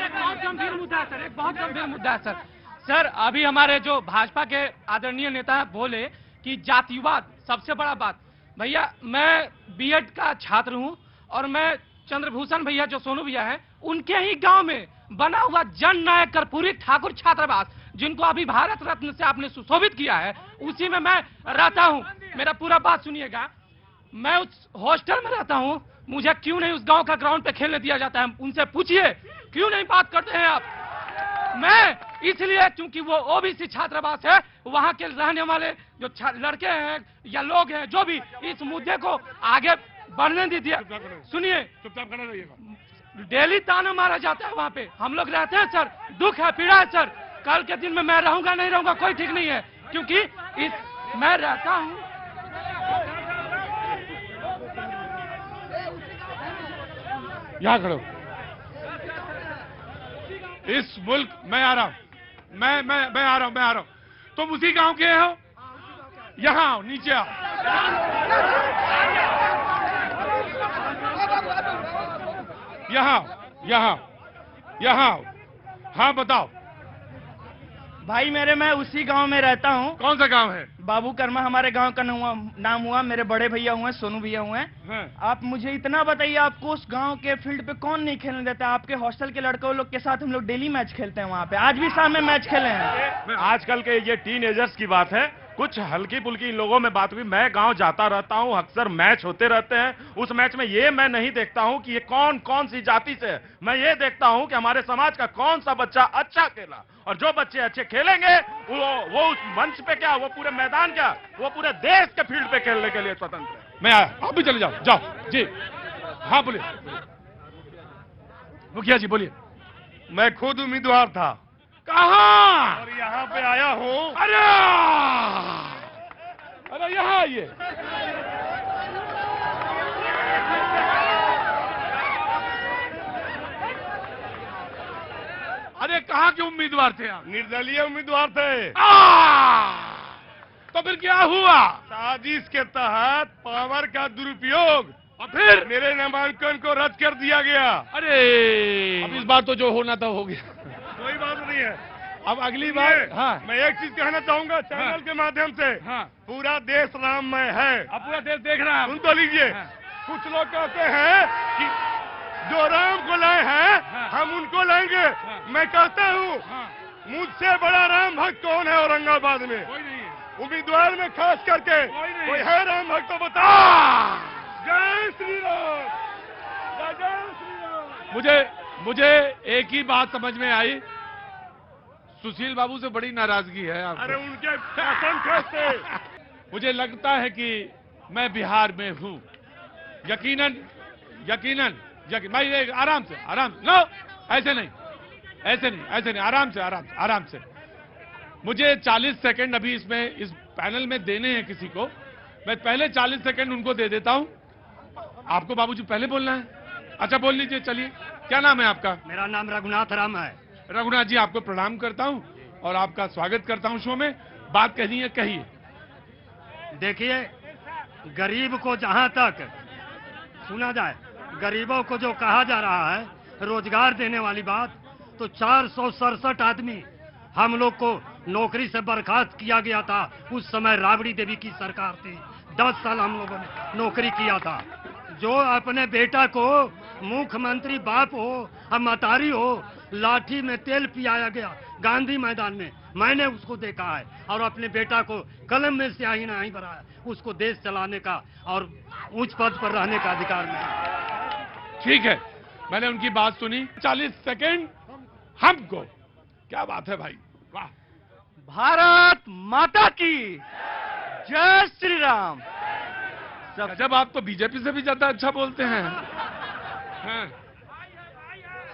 बहुत गंभीर मुद्दा है सर, एक बहुत गंभीर मुद्दा है सर। सर अभी हमारे जो भाजपा के आदरणीय नेता बोले कि जातिवाद सबसे बड़ा बात। भैया मैं बीएड का छात्र हूं और मैं चंद्रभूषण भैया जो सोनू भैया हैं, उनके ही गांव में बना हुआ जन नायक कर्पूरी ठाकुर छात्रावास, जिनको अभी भारत रत्न से आपने सुशोभित किया है, उसी में मैं रहता हूं। मेरा पूरा बात सुनिएगा, मैं उस हॉस्टल में रहता हूं, मुझे क्यों नहीं उस गांव का ग्राउंड पे खेलने दिया जाता है? उनसे पूछिए क्यों नहीं बात करते हैं आप? मैं इसलिए क्योंकि वो ओबीसी छात्रावास है, वहां के रहने वाले जो लड़के हैं या लोग हैं, जो भी इस मुद्दे को आगे बढ़ने दीजिए। सुनिए, चुपचाप खड़े रहिएगा। डेली ताना मारा जाता है वहाँ पे, हम लोग रहते हैं सर, दुख है, पीड़ा है सर। कल के दिन में मैं रहूंगा नहीं रहूंगा कोई ठीक नहीं है, क्योंकि मैं रहता हूँ। यहाँ खड़ो। इस मुल्क मैं आ रहा हूँ, मैं आ रहा हूँ। तुम उसी गांव के हो? यहाँ आओ, नीचे आओ। यहाँ आओ। हाँ बताओ भाई। मैं उसी गांव में रहता हूँ। कौन सा गांव है? बाबू कर्मा हमारे गांव का नाम हुआ। मेरे बड़े भैया हुए, सोनू भैया हुए। आप मुझे इतना बताइए, आपको उस गांव के फील्ड पे कौन नहीं खेलने देता? आपके हॉस्टल के लड़कों लोग के साथ हम लोग डेली मैच खेलते हैं वहाँ पे, आज भी शाम में मैच खेले हैं। आजकल के ये टीनेजर्स की बात है, कुछ हल्की पुल्की इन लोगों में बात हुई। मैं गांव जाता रहता हूं, अक्सर मैच होते रहते हैं। उस मैच में ये मैं नहीं देखता हूं कि ये कौन कौन सी जाति से है, मैं ये देखता हूं कि हमारे समाज का कौन सा बच्चा अच्छा खेला, और जो बच्चे अच्छे खेलेंगे वो उस मंच पे क्या, वो पूरे मैदान क्या, वो पूरे देश के फील्ड पे खेलने के लिए स्वतंत्र है। मैं आया, आप भी चले जाओ जी। हाँ बोलिए मुखिया जी, बोलिए। मैं खुद उम्मीदवार था। कहाँ? और यहाँ पे आया हूँ। अरे यहाँ आइए। अरे कहाँ के उम्मीदवार थे आप? निर्दलीय उम्मीदवार थे। तो फिर क्या हुआ? साजिश के तहत पावर का दुरुपयोग और फिर मेरे नामांकन को रद्द कर दिया गया। अरे अब इस बार तो जो होना था हो गया, कोई बात नहीं है। अब अगली बार हाँ मैं एक चीज कहना चाहूंगा चैनल के माध्यम से, हाँ पूरा देश राममय है। अब पूरा देश देख रहा है। सुन तो लीजिए, कुछ लोग कहते हैं कि जो राम को लाए हैं हम उनको लाएंगे। मैं कहता हूँ मुझसे बड़ा राम भक्त कौन है औरंगाबाद में? कोई नहीं है। उम्मीदवार में खास करके कोई है राम भक्त तो बता। जय श्री राम, जय श्री राम। मुझे एक ही बात समझ में आई, सुशील बाबू से बड़ी नाराजगी है आपको। अरे उनके शासन कैसे? मुझे लगता है कि मैं बिहार में हूँ। यकीनन भाई आराम से नो, ऐसे नहीं, आराम से। मुझे 40 सेकंड अभी इसमें इस पैनल में देने हैं किसी को। मैं पहले 40 सेकंड उनको दे देता हूँ। आपको बाबूजी पहले बोलना है? अच्छा बोल लीजिए, चलिए। क्या नाम है आपका? मेरा नाम रघुनाथ राम है। रघुनाथ जी, आपको प्रणाम करता हूँ और आपका स्वागत करता हूँ शो में। बात कहनी है, कहिए। देखिए, गरीब को जहां तक सुना जाए, गरीबों को जो कहा जा रहा है रोजगार देने वाली बात, तो 467 आदमी हम लोग को नौकरी से बर्खास्त किया गया था। उस समय राबड़ी देवी की सरकार थी। 10 साल हम लोगों ने नौकरी किया था। जो अपने बेटा को मुख्यमंत्री बाप हो या मतारी हो लाठी में तेल पियाया गया गांधी मैदान में, मैंने उसको देखा है। और अपने बेटा को कलम में स्याही नहीं भराया, उसको देश चलाने का और उच्च पद पर रहने का अधिकार मिला। ठीक है, मैंने उनकी बात सुनी। 40 सेकंड हमको। क्या बात है भाई, वाह। भारत माता की जय श्री राम। जब आप तो बीजेपी से भी ज्यादा अच्छा बोलते हैं।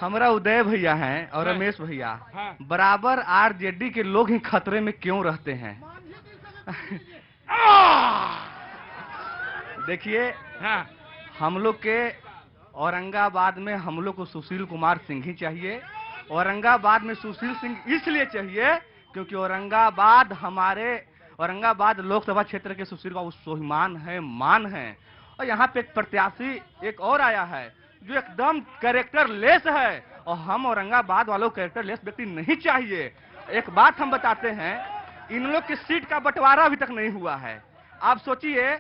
हमारा उदय भैया हैं और रमेश भैया बराबर आरजेडी के लोग ही खतरे में क्यों रहते हैं? देखिए, हम लोग के औरंगाबाद में हम लोग को सुशील कुमार सिंह ही चाहिए। औरंगाबाद में सुशील सिंह इसलिए चाहिए क्योंकि औरंगाबाद लोकसभा क्षेत्र के सुशील बाबू स्वाभिमान है, मान है। और यहाँ पे एक प्रत्याशी एक और आया है जो एकदम कैरेक्टर लेस है, और हम औरंगाबाद वालों कैरेक्टर लेस व्यक्ति नहीं चाहिए। एक बात हम बताते हैं, इन लोग की सीट का बंटवारा अभी तक नहीं हुआ है। आप सोचिए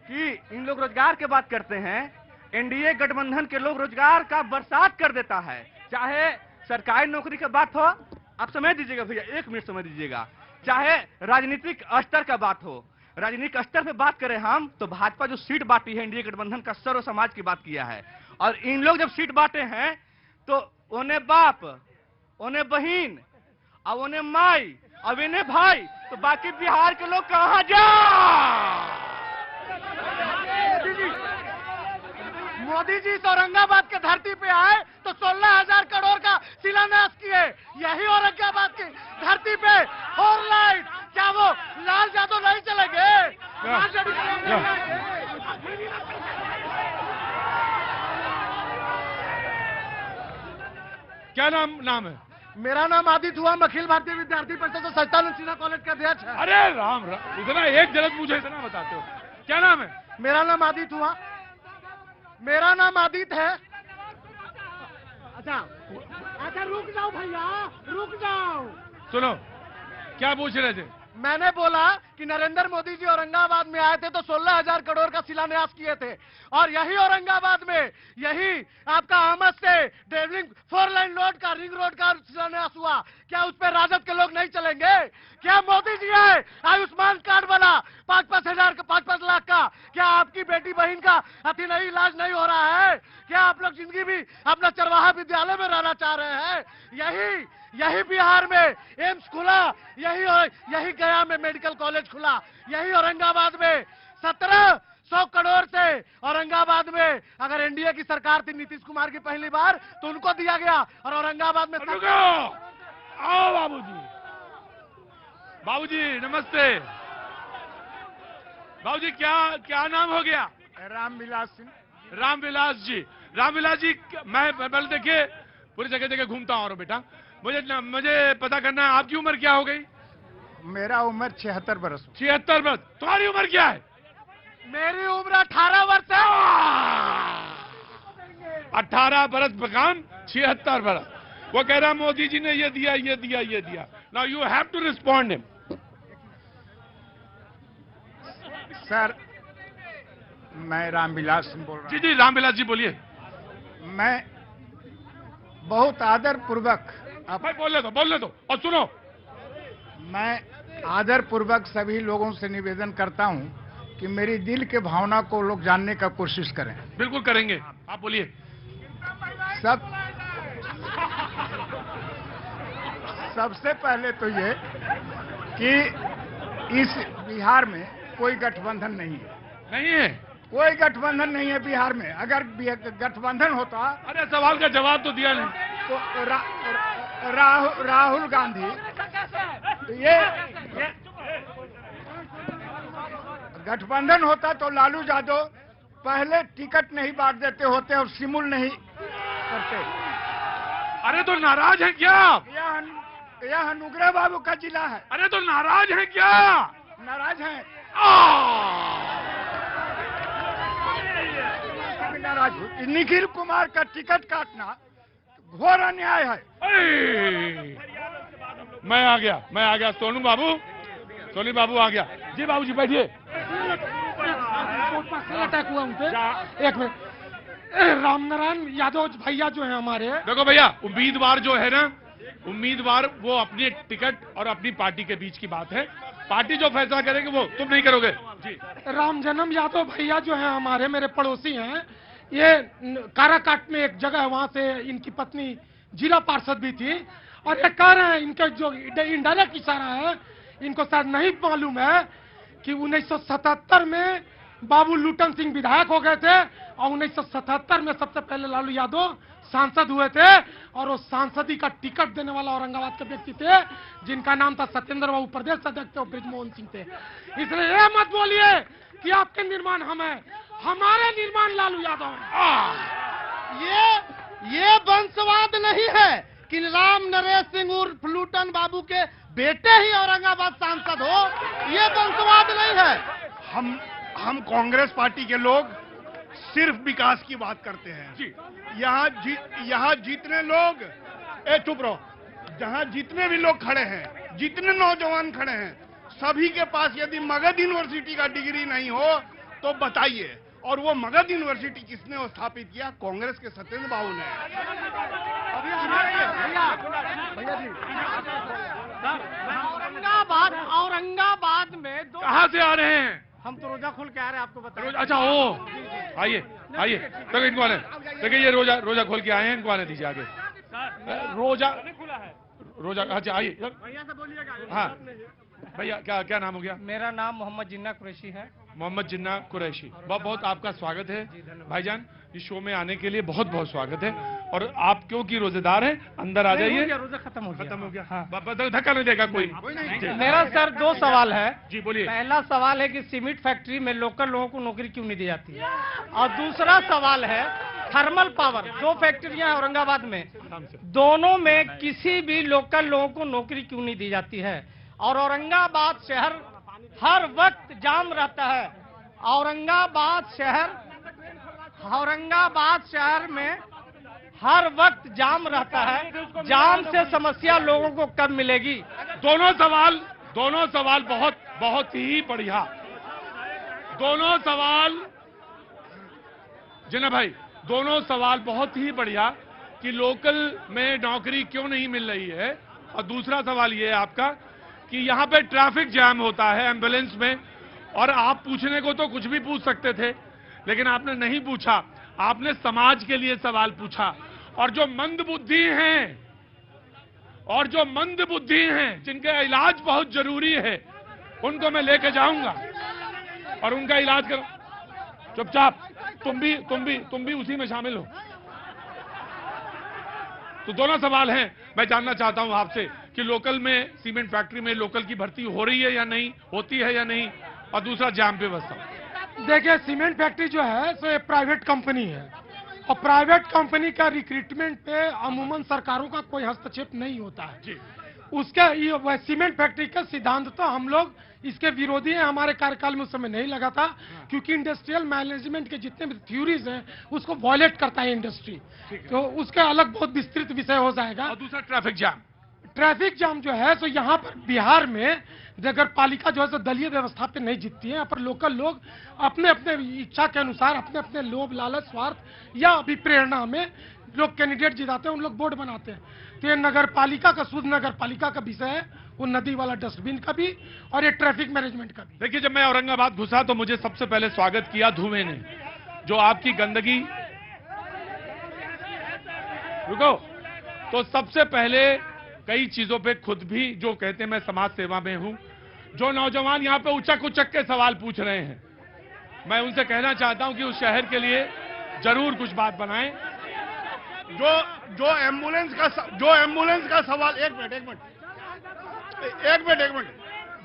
कि इन लोग रोजगार की बात करते हैं, एनडीए गठबंधन के लोग रोजगार का बरसात कर देता है। चाहे सरकारी नौकरी की बात हो, आप समय दीजिएगा भैया, 1 मिनट समय दीजिएगा। चाहे राजनीतिक स्तर का बात हो, राजनीतिक स्तर पे बात करें हम, तो भाजपा जो सीट बांटी है एनडीए गठबंधन का सर्व समाज की बात किया है। और इन लोग जब सीट बांटे हैं तो उन्हें बाप, उन्हें बहन, और उन्हें माई, अब इन्हें भाई, तो बाकी बिहार के लोग कहां जा? मोदी जी इस औरंगाबाद के धरती पे आए तो 16,000 करोड़ का शिलान्यास किए। यही औरंगाबाद की धरती पे 4 लाइन, क्या वो लाल यादव नहीं चलेंगे? क्या नाम है? मेरा नाम आदित्य हुआ, अखिल भारतीय विद्यार्थी परिषद और सच्चिदानंद सिन्हा कॉलेज के अध्यक्ष है। अरे राम, इतना एक जगह मुझे इतना बताते हो। क्या नाम है? मेरा नाम आदित्य हुआ। मेरा नाम आदित्य है। अच्छा रुक जाओ भैया, रुक जाओ। सुनो, क्या पूछ रहे थे? मैंने बोला कि नरेंद्र मोदी जी औरंगाबाद में आए थे तो 16,000 करोड़ का शिलान्यास किए थे, और यही औरंगाबाद में यही आपका अहमद से डेवलिंग 4 लाइन रोड का, रिंग रोड का शिलान्यास हुआ। क्या उस पर राजद के लोग नहीं चलेंगे? क्या मोदी जी आए, आयुष्मान कार्ड बना 5-5 हजार का, 5-5 लाख का, क्या आपकी बेटी बहन का अति नहीं इलाज नहीं हो रहा है? क्या आप लोग जिंदगी भी अपना चरवाहा विद्यालय में रहना चाह रहे हैं? यही बिहार में एम्स खुला, यही गया में मेडिकल कॉलेज खुला, यही औरंगाबाद में 1700 करोड़ से औरंगाबाद में अगर एनडीए की सरकार थी नीतीश कुमार की पहली बार तो उनको दिया गया, और औरंगाबाद में आओ बाबूजी नमस्ते। बाबूजी क्या नाम हो गया? रामविलास सिंह। रामविलास जी, मैं पहले देखिए पूरी जगह घूमता हूँ बेटा, मुझे पता करना है आपकी उम्र क्या हो गई? मेरा उम्र 76 वर्ष। 76 वर्ष। तुम्हारी उम्र क्या है? मेरी उम्र 18 वर्ष है। 18 बरस बेकाम 76 बरस। वो कह रहा मोदी जी ने ये दिया ये दिया ये दिया। Now you have to respond him. Sir, मैं रामविलास सिंह बोल रहा हूँ। जी जी रामविलास जी बोलिए। मैं बहुत आदर पूर्वक भाई बोलने दो और सुनो। मैं आदर पूर्वक सभी लोगों से निवेदन करता हूं कि मेरी दिल के भावना को लोग जानने का कोशिश करें। बिल्कुल करेंगे, आप बोलिए। सबसे पहले तो ये कि इस बिहार में कोई गठबंधन नहीं है। नहीं है? कोई गठबंधन नहीं है बिहार में। अगर गठबंधन होता, अरे सवाल का जवाब तो दिया नहीं। तो राहुल गांधी ये गठबंधन होता तो लालू यादव पहले टिकट नहीं बांट देते होते और शिमुल नहीं करते। अरे तो नाराज है क्या? यह अनुग्रह बाबू का जिला है। अरे तो नाराज है क्या? नाराज हैं। नाराज निखिल कुमार का टिकट काटना घोर अन्याय है। मैं आ गया सोनू बाबू आ गया। जी बाबू जी बैठिए। अटैक हुआ उनपे। एक मिनट, रामनारायण यादव भैया जो है हमारे। देखो भैया, उम्मीदवार जो है ना, उम्मीदवार वो अपने टिकट और अपनी पार्टी के बीच की बात है। पार्टी जो फैसला करेगी वो तुम नहीं करोगे। जी राम जन्म यादव भैया जो है हमारे, मेरे पड़ोसी हैं। ये काराकाट में एक जगह है, वहां से इनकी पत्नी जिला पार्षद भी थी। और ये कह रहे हैं, इनका जो इंडायरेक्ट इशारा है, इनको शायद नहीं मालूम है कि 1977 में बाबू लुटन सिंह विधायक हो गए थे और 1977 में सबसे पहले लालू यादव सांसद हुए थे। और वो सांसदी का टिकट देने वाला औरंगाबाद के व्यक्ति थे, जिनका नाम था सत्येंद्र बाबू, प्रदेश अध्यक्ष थे, ब्रिजमोहन सिंह थे। इसलिए ये मत बोलिए कि आपके निर्माण हम है, हमारे निर्माण लालू यादव है। ये वंशवाद नहीं है कि राम नरेश सिंह उर्फ लुटन बाबू के बेटे ही औरंगाबाद सांसद हो। ये वंशवाद नहीं है। हम कांग्रेस पार्टी के लोग सिर्फ विकास की बात करते हैं। यहाँ जितने लोग, चुप रहो, जहाँ जितने भी लोग खड़े हैं, जितने नौजवान खड़े हैं, सभी के पास यदि मगध यूनिवर्सिटी का डिग्री नहीं हो तो बताइए। और वो मगध यूनिवर्सिटी किसने स्थापित किया? कांग्रेस के सत्येंद्र बाबू ने। औरंगाबाद में कहाँ से आ रहे हैं? हम तो रोजा खोल के आ रहे हैं, आपको बता। अच्छा हो, आइए तो इनको आने देखिए, ये रोजा खोल के आए हैं, इनको आने दीजिए आगे। रोजा अच्छा आइए भैया से बोलिएगा। हाँ भैया, क्या नाम हो गया? मेरा नाम मोहम्मद जिन्ना कुरैशी है। मोहम्मद जिन्ना कुरैशी, बहुत आपका स्वागत है भाईजान। इस शो में आने के लिए बहुत बहुत स्वागत है। और आप क्योंकि रोजेदार हैं, अंदर आ जाइए। रोजा खत्म हो गया। हाँ। धक्का नहीं देगा कोई। मेरा सर 2 सवाल है। जी बोलिए। पहला सवाल है कि सीमेंट फैक्ट्री में लोकल लोगों को नौकरी क्यों नहीं दी जाती है, और दूसरा सवाल है थर्मल पावर, 2 फैक्ट्रियां हैं औरंगाबाद में, दोनों में किसी भी लोकल लोगों को नौकरी क्यों नहीं दी जाती है। और औरंगाबाद शहर हर वक्त जाम रहता है। औरंगाबाद शहर में हर वक्त जाम रहता है। जाम से समस्या लोगों को कब मिलेगी? दोनों सवाल बहुत ही बढ़िया। दोनों सवाल जिन्ना भाई, दोनों सवाल बहुत ही बढ़िया कि लोकल में नौकरी क्यों नहीं मिल रही है। और दूसरा सवाल ये है आपका कि यहाँ पे ट्रैफिक जैम होता है एम्बुलेंस में, और आप पूछने को तो कुछ भी पूछ सकते थे, लेकिन आपने नहीं पूछा। आपने समाज के लिए सवाल पूछा। और जो मंद बुद्धि हैं, जिनका इलाज बहुत जरूरी है, उनको मैं लेके जाऊंगा और उनका इलाज करो। चुपचाप, तुम भी उसी में शामिल हो। तो दोनों सवाल हैं। मैं जानना चाहता हूं आपसे कि लोकल में, सीमेंट फैक्ट्री में लोकल की भर्ती हो रही है या नहीं, होती है या नहीं, और दूसरा जाम पे व्यवस्था। देखिए, सीमेंट फैक्ट्री जो है सो ये प्राइवेट कंपनी है, और प्राइवेट कंपनी का रिक्रूटमेंट पे अमूमन सरकारों का कोई हस्तक्षेप नहीं होता है। उसके ये सीमेंट फैक्ट्री का सिद्धांत तो हम लोग इसके विरोधी हैं, हमारे कार्यकाल में उस समय नहीं लगा था, क्योंकि इंडस्ट्रियल मैनेजमेंट के जितने भी थ्योरीज हैं उसको वॉयलेट करता है इंडस्ट्री, तो उसका अलग बहुत विस्तृत विषय हो जाएगा। और दूसरा ट्रैफिक जाम। ट्रैफिक जाम जो है तो यहाँ पर बिहार में नगर पालिका जो है तो दलीय व्यवस्था पे नहीं जीतती है। यहाँ पर लोकल लोग अपने अपने इच्छा के अनुसार अपने अपने लोभ लालच स्वार्थ या अभिप्रेरणा में लोग कैंडिडेट जिताते हैं, उन लोग बोर्ड बनाते हैं। तो ये नगर पालिका का शुद्ध नगर पालिका का विषय है, वो नदी वाला डस्टबिन का भी और ये ट्रैफिक मैनेजमेंट का भी। देखिए, जब मैं औरंगाबाद घुसा तो मुझे सबसे पहले स्वागत किया धुएं ने, जो आपकी गंदगी रुको तो सबसे पहले कई चीजों पे खुद भी जो कहते हैं मैं समाज सेवा में हूं, जो नौजवान यहाँ पे उचक उचक के सवाल पूछ रहे हैं, मैं उनसे कहना चाहता हूं कि उस शहर के लिए जरूर कुछ बात बनाएं। जो एम्बुलेंस का सवाल एक मिनट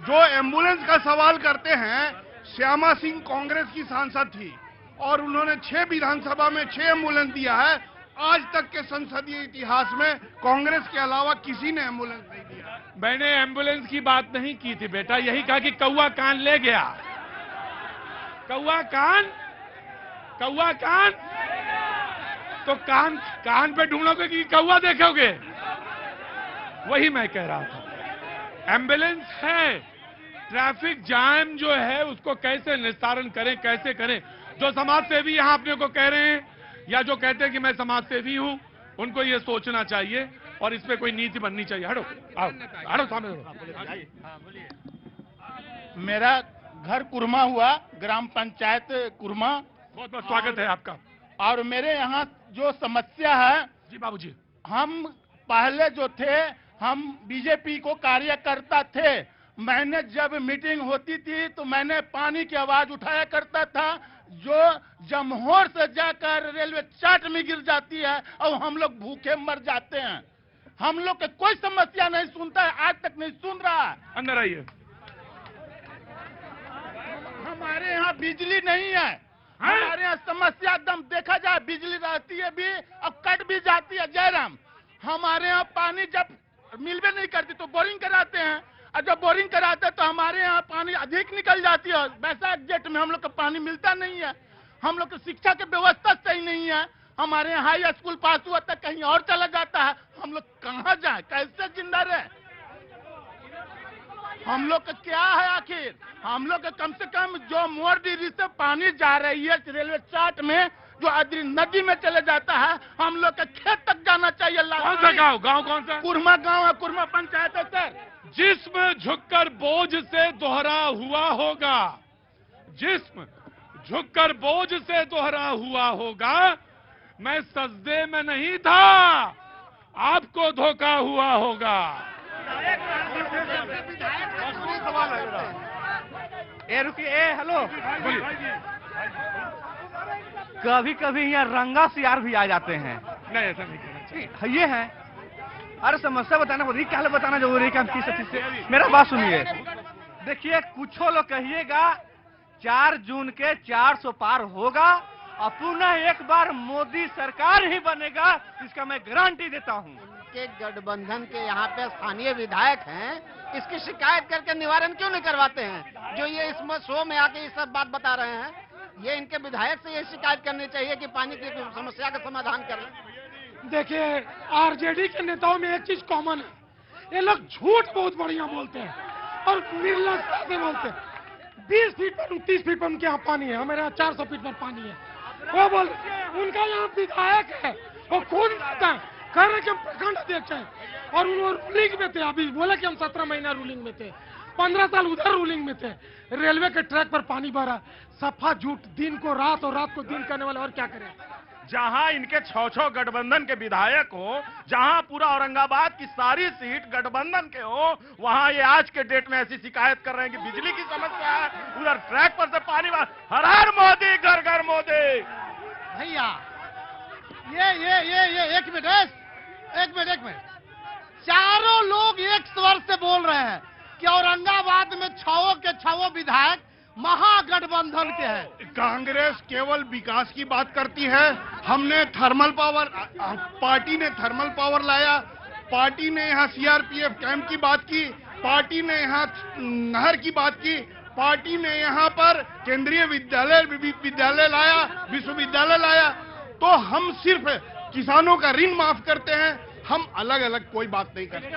जो एम्बुलेंस का सवाल करते हैं, श्यामा सिंह कांग्रेस की सांसद थी और उन्होंने 6 विधानसभा में 6 एम्बुलेंस दिया है। आज तक के संसदीय इतिहास में कांग्रेस के अलावा किसी ने एम्बुलेंस नहीं दिया। मैंने एम्बुलेंस की बात नहीं की थी बेटा, यही कहा कि कौवा कान ले गया। कौवा कान तो कान पे ढूंढोगे कि कौवा देखोगे, वही मैं कह रहा था। एम्बुलेंस है, ट्रैफिक जाम जो है उसको कैसे निस्तारण करें, कैसे करें। जो समाज सेवी यहाँ अपने को कह रहे हैं या जो कहते हैं कि मैं समाज सेवी हूं, उनको ये सोचना चाहिए और इस पे कोई नीति बननी चाहिए। हटो सामने। मेरा घर कुरमा हुआ, ग्राम पंचायत कुरमा। बहुत बहुत स्वागत है आपका। और मेरे यहाँ जो समस्या है जी बाबूजी, हम पहले जो थे हम बीजेपी को कार्यकर्ता थे। मैंने जब मीटिंग होती थी तो मैंने पानी की आवाज उठाया करता था, जो जमहोर से जाकर रेलवे चाट में गिर जाती है और हम लोग भूखे मर जाते हैं। हम लोग के कोई समस्या नहीं सुनता है, आज तक नहीं सुन रहा है। अंदर आइए। हमारे यहाँ बिजली नहीं है, हमारे यहाँ समस्या एकदम देखा जाए, बिजली रहती है भी अब कट भी जाती है। जयराम, हमारे यहाँ पानी जब मिलवे नहीं करती तो बोरिंग कराते हैं, और जब बोरिंग कराते हैं तो हमारे यहाँ पानी अधिक निकल जाती है। वैशाख जेठ में हम लोग को पानी मिलता नहीं है। हम लोग की शिक्षा की व्यवस्था सही नहीं है। हमारे यहाँ हाई स्कूल पास हुआ तक कहीं और चला जाता है। हम लोग कहाँ जाए, कैसे जिंदा रहे? हम लोग का क्या है आखिर? हम लोग का कम से कम जो मोरडीरी से पानी जा रही है रेलवे चाट में, जो अदरी नदी में चले जाता है, हम लोग के खेत तक जाना चाहिए। कौन सा गांव कौन सा? कुरमा गांव है, कुरमा पंचायत है सर। जिस्म झुककर बोझ से दोहरा हुआ होगा, जिस्म झुककर बोझ से दोहरा हुआ होगा। मैं सजदे में नहीं था, आपको धोखा हुआ होगा। रुकिए, हेलो, कभी कभी यहाँ रंगा सियार भी आ जाते हैं। नहीं, ऐसा नहीं करना चाहिए। ये है, अरे समस्या बताना बोलिए, क्या बताना जरूरी है? किस चीज से? मेरा बात सुनिए, देखिए कुछ लोग कहिएगा 4 जून के 400 पार होगा और पुनः एक बार मोदी सरकार ही बनेगा, इसका मैं गारंटी देता हूँ। के गठबंधन के यहाँ पे स्थानीय विधायक हैं, इसकी शिकायत करके निवारण क्यों नहीं करवाते हैं? जो ये इस शो में आके ये सब बात बता रहे हैं, ये इनके विधायक से ये शिकायत करनी चाहिए कि पानी की समस्या का समाधान करें। देखिए, आरजेडी के नेताओं में एक चीज कॉमन है, ये लोग झूठ बहुत बढ़िया बोलते हैं और निर्लजता से बोलते हैं। 20 फीट पर 30 फीट पर उनके यहाँ पानी है, हमारे यहाँ 400 फीट पर पानी है। वो बोल, उनका यहाँ विधायक है, वो खुद कहता है, कह रहे कि हम प्रखंड अध्यक्ष हैं और उन्होंने रूलिंग में थे। अभी बोले कि हम 17 महीना रूलिंग में थे, 15 साल उधर रूलिंग में थे। रेलवे के ट्रैक पर पानी भरा, सफा झूठ, दिन को रात और रात को दिन करने वाले, और क्या करें? जहां इनके 6 गठबंधन के विधायक हो, जहां पूरा औरंगाबाद की सारी सीट गठबंधन के हो, वहां ये आज के डेट में ऐसी शिकायत कर रहे हैं कि बिजली की समस्या है, उधर ट्रैक पर से पानी। हर हर मोदी, घर घर मोदी। भैया ये एक मिनट, चारों लोग एक स्वर से बोल रहे हैं कि औरंगाबाद में 6 के 6 विधायक महागठबंधन के हैं। कांग्रेस केवल विकास की बात करती है। हमने थर्मल पावर, पार्टी ने थर्मल पावर लाया, पार्टी ने यहाँ सीआरपीएफ कैंप की बात की, पार्टी ने यहाँ नहर की बात की, पार्टी ने यहाँ पर केंद्रीय विद्यालय लाया, विश्वविद्यालय लाया। तो हम सिर्फ किसानों का ऋण माफ करते हैं, हम अलग अलग कोई बात नहीं करते।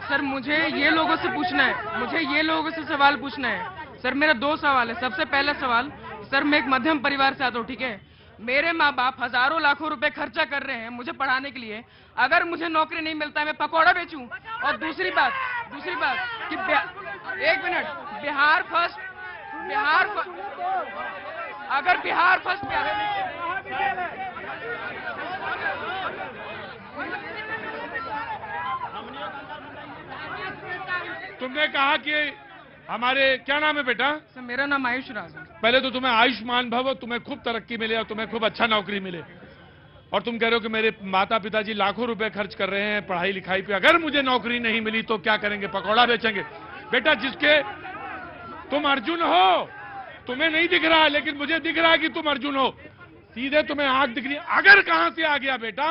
सर मुझे ये लोगों से पूछना है, मुझे ये लोगों से सवाल पूछना है। सर मेरा 2 सवाल है। सबसे पहला सवाल, सर मैं एक मध्यम परिवार से आता हूँ, ठीक है। मेरे माँ बाप हजारों लाखों रुपए खर्चा कर रहे हैं मुझे पढ़ाने के लिए। अगर मुझे नौकरी नहीं मिलता है मैं पकौड़ा बेचूं। और दूसरी बात कि एक मिनट, अगर बिहार फर्स्ट तुमने कहा कि हमारे क्या नाम है बेटा? सर मेरा नाम आयुष राज है। पहले तो तुम्हें आयुष्मान भव, तुम्हें खूब तरक्की मिले और तुम्हें खूब अच्छा नौकरी मिले। और तुम कह रहे हो कि मेरे माता पिताजी लाखों रुपए खर्च कर रहे हैं पढ़ाई लिखाई पे, अगर मुझे नौकरी नहीं मिली तो क्या करेंगे? पकौड़ा बेचेंगे। बेटा जिसके तुम अर्जुन हो, तुम्हें नहीं दिख रहा है लेकिन मुझे दिख रहा है कि तुम अर्जुन हो। सीधे तुम्हें आंख दिख रही है। अगर कहां से आ गया बेटा?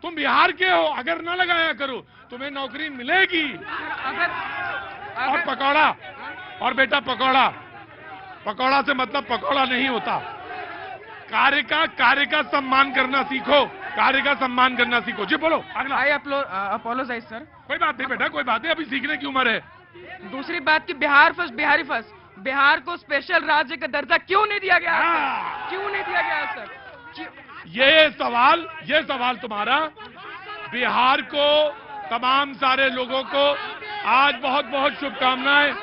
तुम बिहार के हो, अगर ना लगाया करो तुम्हें नौकरी मिलेगी। और पकौड़ा, और बेटा पकौड़ा से मतलब पकौड़ा नहीं होता। कार्य का सम्मान करना सीखो, कार्य का सम्मान करना सीखो। जी बोलो अगला। आई अपोलोजाइज सर। कोई बात नहीं बेटा, कोई बात नहीं, अभी सीखने की उम्र है। दूसरी बात कि बिहार फर्स्ट बिहारी फर्स्ट, बिहार को स्पेशल राज्य का दर्जा क्यों नहीं दिया गया? क्यों नहीं दिया गया सर? ये सवाल तुम्हारा बिहार को, तमाम सारे लोगों को आज बहुत बहुत शुभकामनाएं।